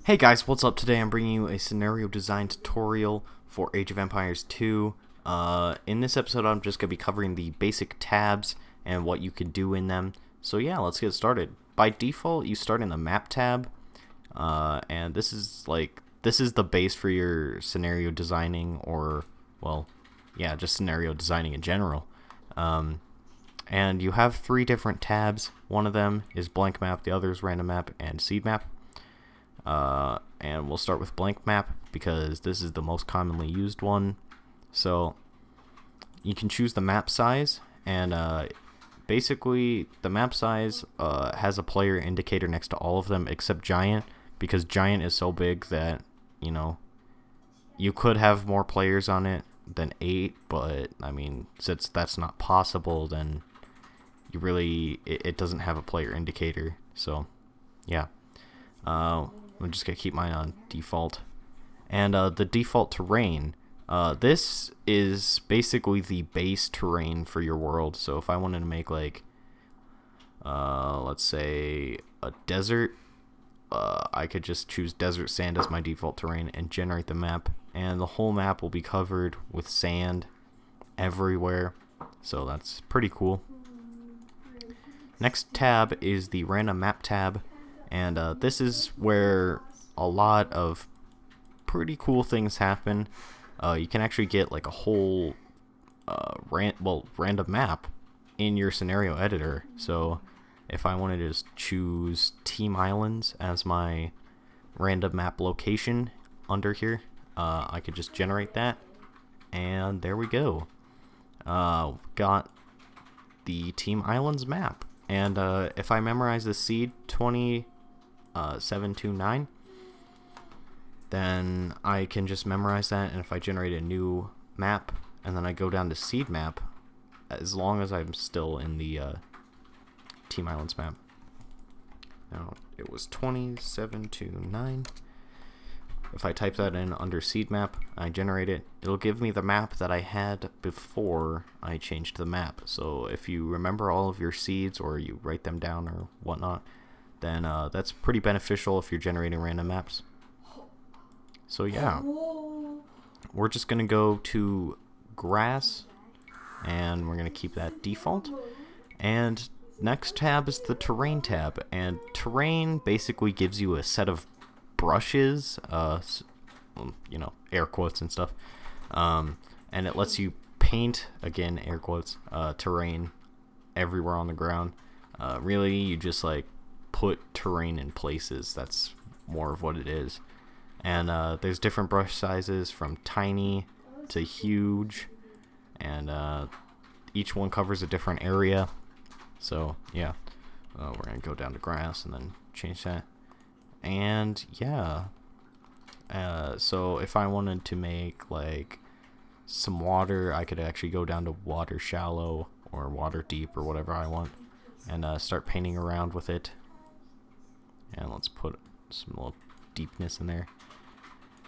Hey guys, what's up? Today I'm bringing you a scenario design tutorial for Age of Empires 2. In this episode I'm just going to be covering the basic tabs and what you can do in them. So yeah, let's get started. By default you start in the map tab, and this is the base for your scenario designing, or well, yeah, just scenario designing in general. And you have three different tabs. One of them is blank map, the other is random map and seed map. And we'll start with blank map because this is the most commonly used one. So you can choose the map size, and basically the map size has a player indicator next to all of them except giant, because giant is so big that, you know, you could have more players on it than 8, but I mean, since that's not possible, then you really it doesn't have a player indicator. So yeah, I'm just gonna keep mine on default. And the default terrain, this is basically the base terrain for your world. So if I wanted to make like let's say a desert, I could just choose desert sand as my default terrain and generate the map, and the whole map will be covered with sand everywhere. So that's pretty cool. Next tab is the random map tab, and this is where a lot of pretty cool things happen. You can actually get like a whole random map in your scenario editor. So if I wanted to just choose Team Islands as my random map location under here, I could just generate that, and there we go. Got the Team Islands map. And if I memorize the seed 729, then I can just memorize that, and if I generate a new map and then I go down to seed map, as long as I'm still in the Team Islands map. Now it was 2729. If I type that in under seed map, I generate it, it'll give me the map that I had before I changed the map. So if you remember all of your seeds, or you write them down or whatnot, then that's pretty beneficial if you're generating random maps. So yeah, we're just gonna go to grass, and we're gonna keep that default. And next tab is the terrain tab, and terrain basically gives you a set of brushes, you know, air quotes and stuff, and it lets you paint, again air quotes, terrain everywhere on the ground. Really, you just like put terrain in places. That's more of what it is. And there's different brush sizes from tiny to huge, and each one covers a different area. So yeah, we're gonna go down to grass and then change that. And yeah, so if I wanted to make like some water, I could actually go down to water shallow or water deep or whatever I want, and start painting around with it. And let's put some little deepness in there.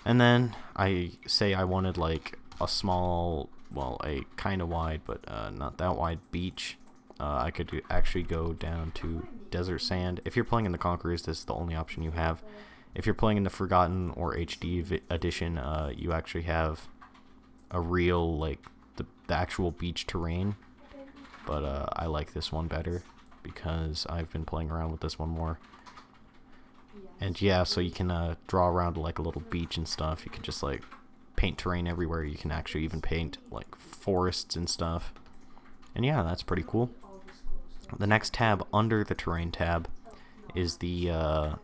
And then I say I wanted like a small, well, a kind of wide, but not that wide beach. I could actually go down to desert sand. If you're playing in the Conquerors, this is the only option you have. If you're playing in the Forgotten or HD edition, you actually have a real, like, the actual beach terrain. But I like this one better because I've been playing around with this one more. And yeah, so you can draw around like a little beach and stuff. You can just like paint terrain everywhere. You can actually even paint like forests and stuff. And yeah, that's pretty cool. The next tab under the terrain tab is the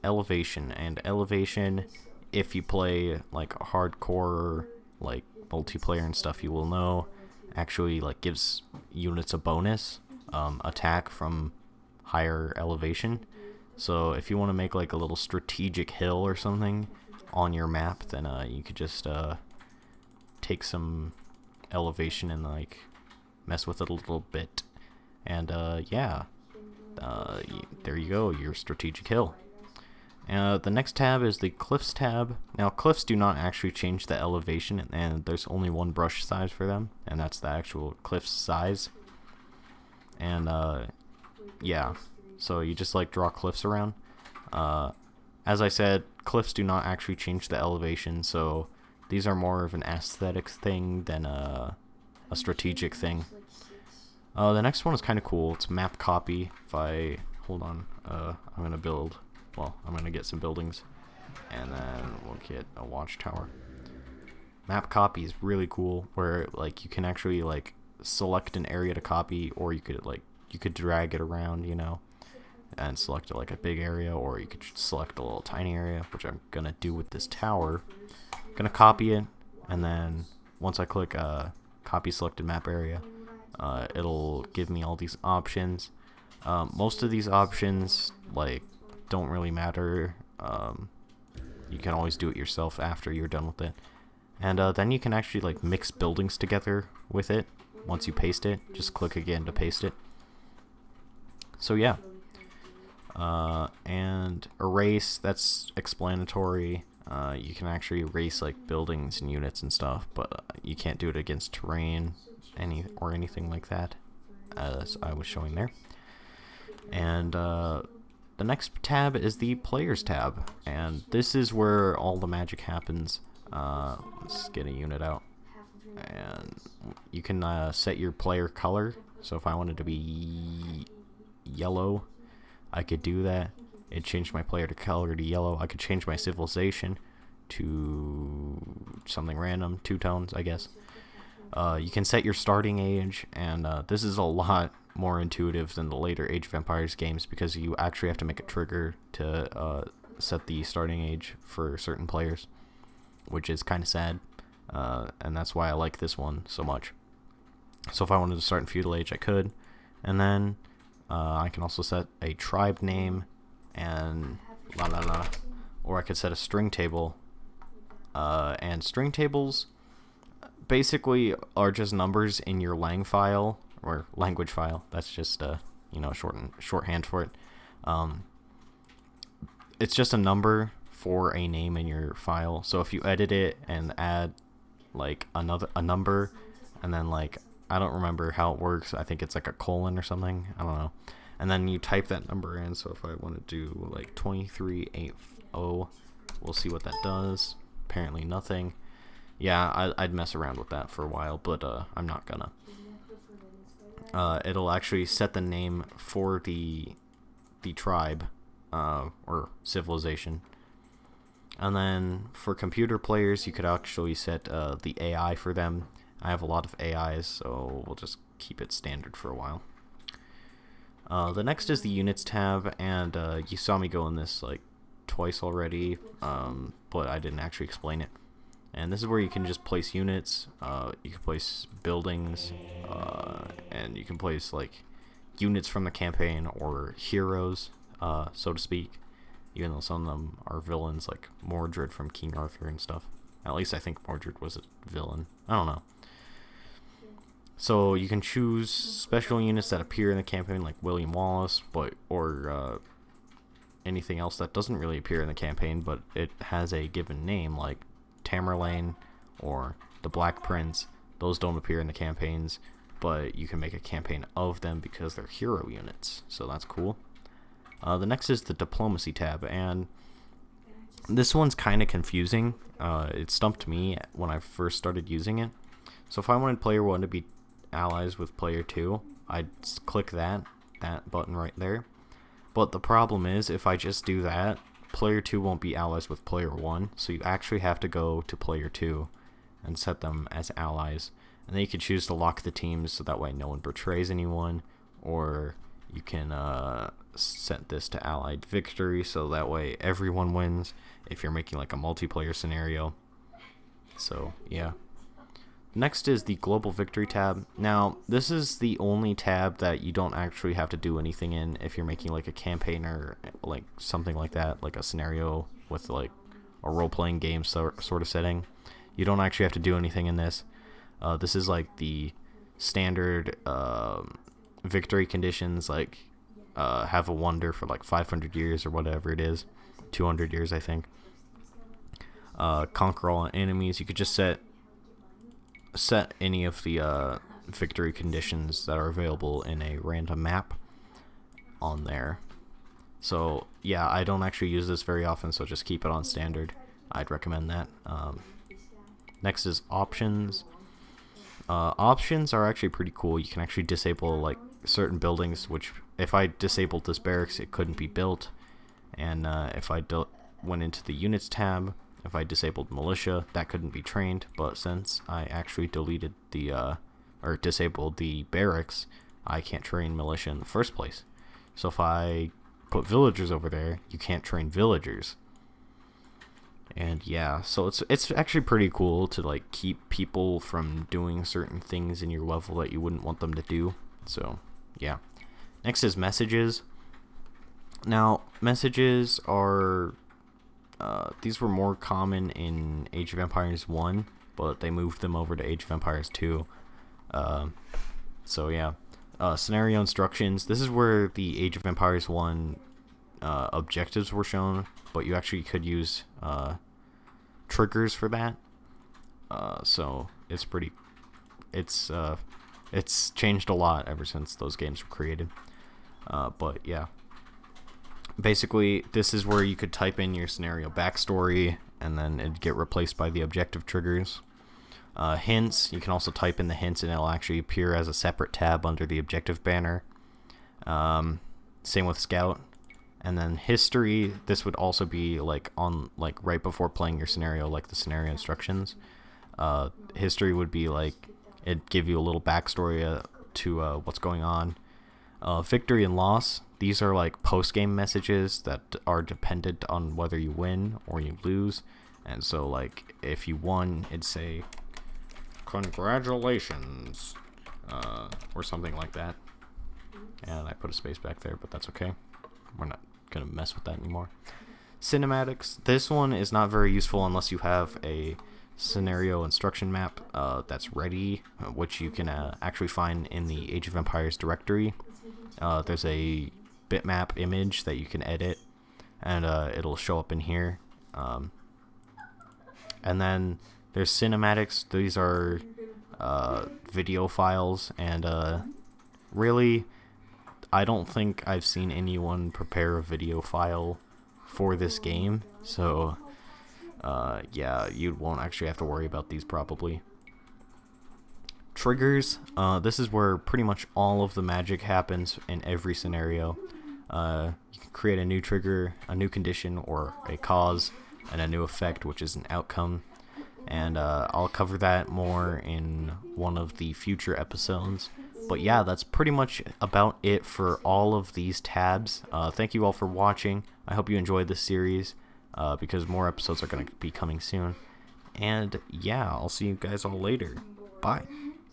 elevation. And elevation, if you play like a hardcore, like multiplayer and stuff, you will know, actually like gives units a bonus attack from higher elevation. So if you want to make like a little strategic hill or something on your map, then you could just take some elevation and like mess with it a little bit. And yeah, there you go, your strategic hill. The next tab is the cliffs tab. Now cliffs do not actually change the elevation, and there's only one brush size for them, and that's the actual cliff size. And yeah, so you just like draw cliffs around. as I said, cliffs do not actually change the elevation, so these are more of an aesthetics thing than a strategic thing. The next one is kind of cool. It's map copy. If I hold on, I'm gonna build. Well, I'm gonna get some buildings, and then we'll get a watchtower. Map copy is really cool, where like you can actually like select an area to copy, or you could drag it around, you know, and select like a big area, or you could select a little tiny area, which I'm gonna do with this tower. I'm gonna copy it, and then once I click copy selected map area, it'll give me all these options. Most of these options like don't really matter. You can always do it yourself after you're done with it. And then you can actually like mix buildings together with it once you paste it. Just click again to paste it. So yeah. And erase, that's explanatory. You can actually erase like buildings and units and stuff, but you can't do it against terrain or anything like that, as I was showing there. And the next tab is the Players tab, and this is where all the magic happens. Let's get a unit out, and you can set your player color. So if I wanted to be yellow, I could do that. It changed my player to color to yellow. I could change my civilization to something random, 2 tones, I guess. You can set your starting age, and this is a lot more intuitive than the later Age of Empires games, because you actually have to make a trigger to set the starting age for certain players, which is kind of sad, and that's why I like this one so much. So if I wanted to start in feudal age, I could, and then I can also set a tribe name and or I could set a string table, and string tables basically are just numbers in your lang file or language file. That's just shorthand for it. It's just a number for a name in your file. So if you edit it and add like a number, and then like I don't remember how it works. I think it's like a colon or something. I don't know. And then you type that number in. So if I want to do like 2380, we'll see what that does. Apparently nothing. Yeah, I'd mess around with that for a while, but I'm not gonna. It'll actually set the name for the tribe or civilization. And then for computer players, you could actually set the AI for them. I have a lot of AIs, so we'll just keep it standard for a while. The next is the Units tab, and you saw me go in this like twice already, but I didn't actually explain it. And this is where you can just place units, you can place buildings, and you can place like units from the campaign or heroes, so to speak, even though some of them are villains like Mordred from King Arthur and stuff. At least I think Mordred was a villain. I don't know. So you can choose special units that appear in the campaign like William Wallace, or anything else that doesn't really appear in the campaign, but it has a given name like Tamerlane or the Black Prince. Those don't appear in the campaigns, but you can make a campaign of them because they're hero units, so that's cool. The next is the Diplomacy tab, and this one's kind of confusing. It stumped me when I first started using it. So if I wanted player 1 to be allies with player 2, I'd click that button right there. But the problem is, if I just do that, player 2 won't be allies with player 1, so you actually have to go to player 2 and set them as allies. And then you can choose to lock the teams so that way no one betrays anyone, or you can set this to allied victory so that way everyone wins if you're making like a multiplayer scenario. So yeah. Next is the Global Victory tab. Now, this is the only tab that you don't actually have to do anything in if you're making like a campaign or like something like that, like a scenario with like a role-playing game sort of setting. You don't actually have to do anything in this. This is like the standard victory conditions, like have a wonder for like 500 years or whatever it is, 200 years I think. Conquer all enemies. You could just set any of the victory conditions that are available in a random map on there, So yeah, I don't actually use this very often, so just keep it on standard. I'd recommend that. Next is options. Options are actually pretty cool. You can actually disable like certain buildings, which if I disabled this barracks, it couldn't be built. And if I went into the units tab, if I disabled militia, that couldn't be trained. But since I actually deleted the or disabled the barracks, I can't train militia in the first place. So if I put villagers over there, you can't train villagers. And yeah, so it's actually pretty cool to like keep people from doing certain things in your level that you wouldn't want them to do. So yeah. Next is messages. Now messages are these were more common in Age of Empires 1, but they moved them over to Age of Empires 2. So yeah. Scenario instructions. This is where the Age of Empires 1 objectives were shown, but you actually could use triggers for that. So it's pretty. It's changed a lot ever since those games were created. But yeah, basically this is where you could type in your scenario backstory, and then it'd get replaced by the objective triggers. Hints, you can also type in the hints and it'll actually appear as a separate tab under the objective banner. Same with scout. And then history, this would also be like on like right before playing your scenario, like the scenario instructions. History would be like it'd give you a little backstory to what's going on. Victory and loss, these are like post-game messages that are dependent on whether you win or you lose. And so like if you won, it'd say congratulations, or something like that. And I put a space back there, but that's okay. We're not gonna mess with that anymore. Cinematics, this one is not very useful unless you have a scenario instruction map that's ready, which you can actually find in the Age of Empires directory. There's a bitmap image that you can edit, and it'll show up in here. And then there's cinematics. These are video files, and really I don't think I've seen anyone prepare a video file for this game, so yeah, you won't actually have to worry about these probably. Triggers, this is where pretty much all of the magic happens in every scenario. You can create a new trigger, a new condition, or a cause, and a new effect, which is an outcome. And I'll cover that more in one of the future episodes. But yeah, that's pretty much about it for all of these tabs. Thank you all for watching. I hope you enjoyed this series, because more episodes are going to be coming soon. And yeah, I'll see you guys all later. Bye.